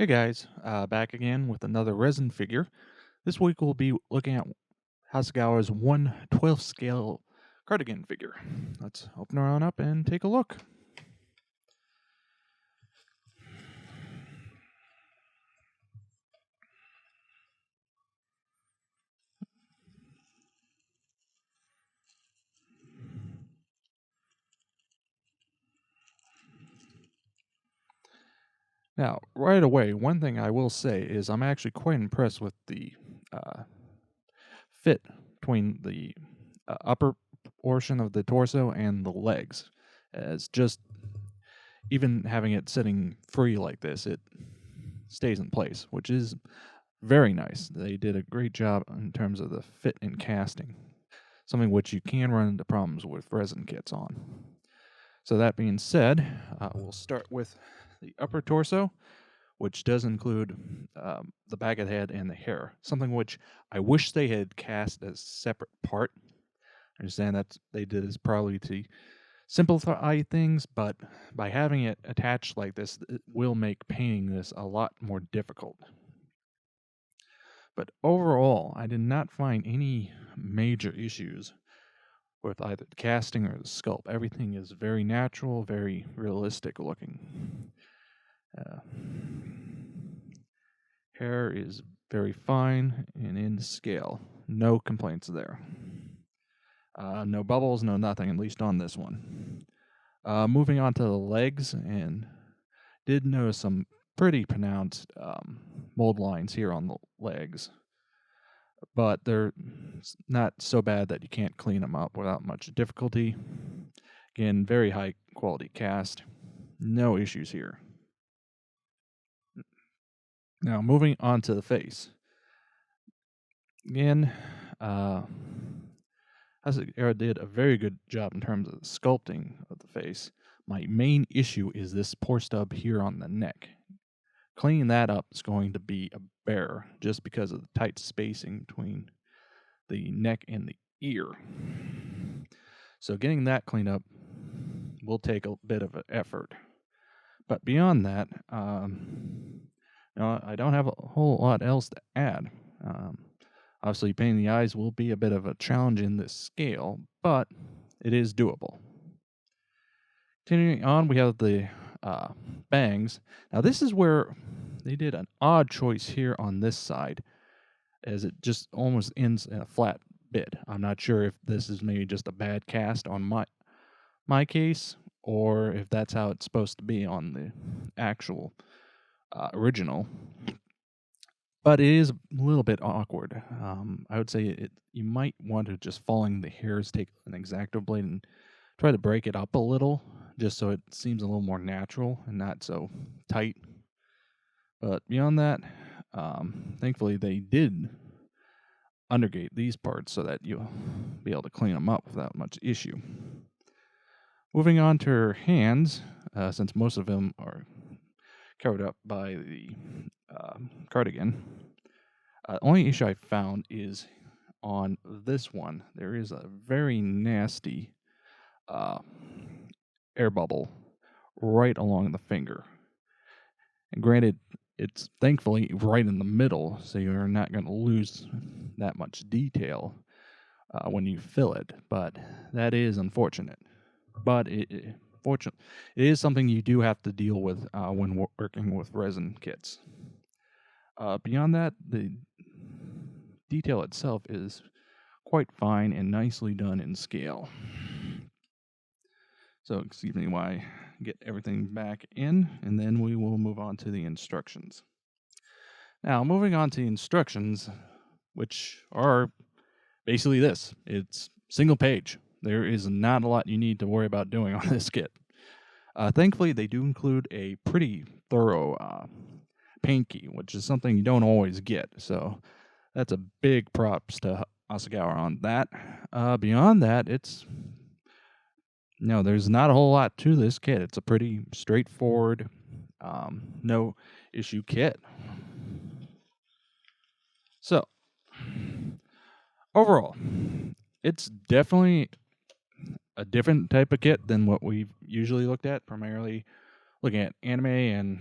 Hey guys, back again with another resin figure. This week we'll be looking at Hasegawa's 1/12 scale Cardigan figure. Let's open her on up and take a look. Now, right away, one thing I will say is I'm actually quite impressed with the uh, fit between the upper portion of the torso and the legs. As just even having it sitting free like this, it stays in place, which is very nice. They did a great job in terms of the fit and casting, something which you can run into problems with resin kits on. So that being said, we'll start with the upper torso, which does include the back of the head and the hair, something which I wish they had cast as separate part. I understand that they did is probably to simplify things, but by having it attached like this, it will make painting this a lot more difficult. But overall, I did not find any major issues with either the casting or the sculpt. Everything is very natural, very realistic looking. Uh, Hair is very fine and in scale. No complaints there. No bubbles, no nothing, at least on this one. Moving on to the legs, and did notice some pretty pronounced mold lines here on the legs, but they're not so bad that you can't clean them up without much difficulty. Again, very high quality cast. No issues here. Now, moving on to the face. Again, Hasegawa did a very good job in terms of the sculpting of the face. My main issue is this poor stub here on the neck. Cleaning that up is going to be a bear just because of the tight spacing between the neck and the ear. So getting that cleaned up will take a bit of an effort. But beyond that, I don't have a whole lot else to add. Obviously, painting the eyes will be a bit of a challenge in this scale, but it is doable. Continuing on, we have the bangs. Now, this is where they did an odd choice here on this side, as it just almost ends in a flat bit. I'm not sure if this is maybe just a bad cast on my case, or if that's how it's supposed to be on the actual original. But it is a little bit awkward. I would say you might want to just following the hairs, take an X-Acto blade and try to break it up a little, just so it seems a little more natural and not so tight. But beyond that, thankfully they did undergate these parts so that you'll be able to clean them up without much issue. Moving on to her hands, since most of them are covered up by the cardigan. Only issue I found is on this one. There is a very nasty air bubble right along the finger. And granted, it's thankfully right in the middle, so you're not going to lose that much detail when you fill it. But that is unfortunate. But fortunately, it is something you do have to deal with when working with resin kits. Beyond that, the detail itself is quite fine and nicely done in scale. So, excuse me while I get everything back in, and then we will move on to the instructions. Now, moving on to the instructions, which are basically this. It's single page. There is not a lot you need to worry about doing on this kit. Thankfully, they do include a pretty thorough paint key, which is something you don't always get. So that's a big props to Hasegawa on that. Beyond that, there's not a whole lot to this kit. It's a pretty straightforward, no issue kit. So overall, it's definitely a different type of kit than what we've usually looked at, primarily looking at anime and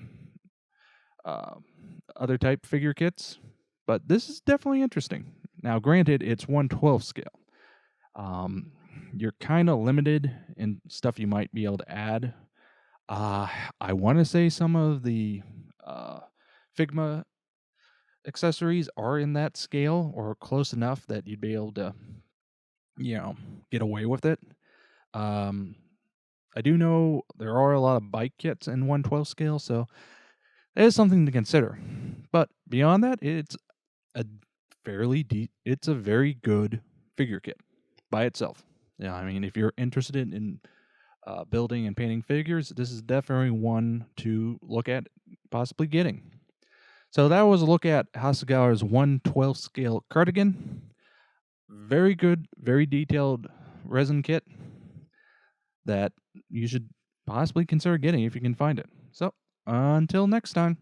other type figure kits, but this is definitely interesting. Now, granted, it's 1/12 scale. Um, you're kind of limited in stuff you might be able to add. Uh, I want to say some of the uh, Figma accessories are in that scale or close enough that you'd be able to, get away with it. Um, I do know there are a lot of bike kits in 1/12 scale, so it is something to consider. But beyond that, a it's a very good figure kit by itself. Yeah, I mean, if you're interested in building and painting figures, this is definitely one to look at possibly getting. So that was a look at Hasegawa's 1/12 scale cardigan. Very good, very detailed resin kit that you should possibly consider getting if you can find it. So until next time.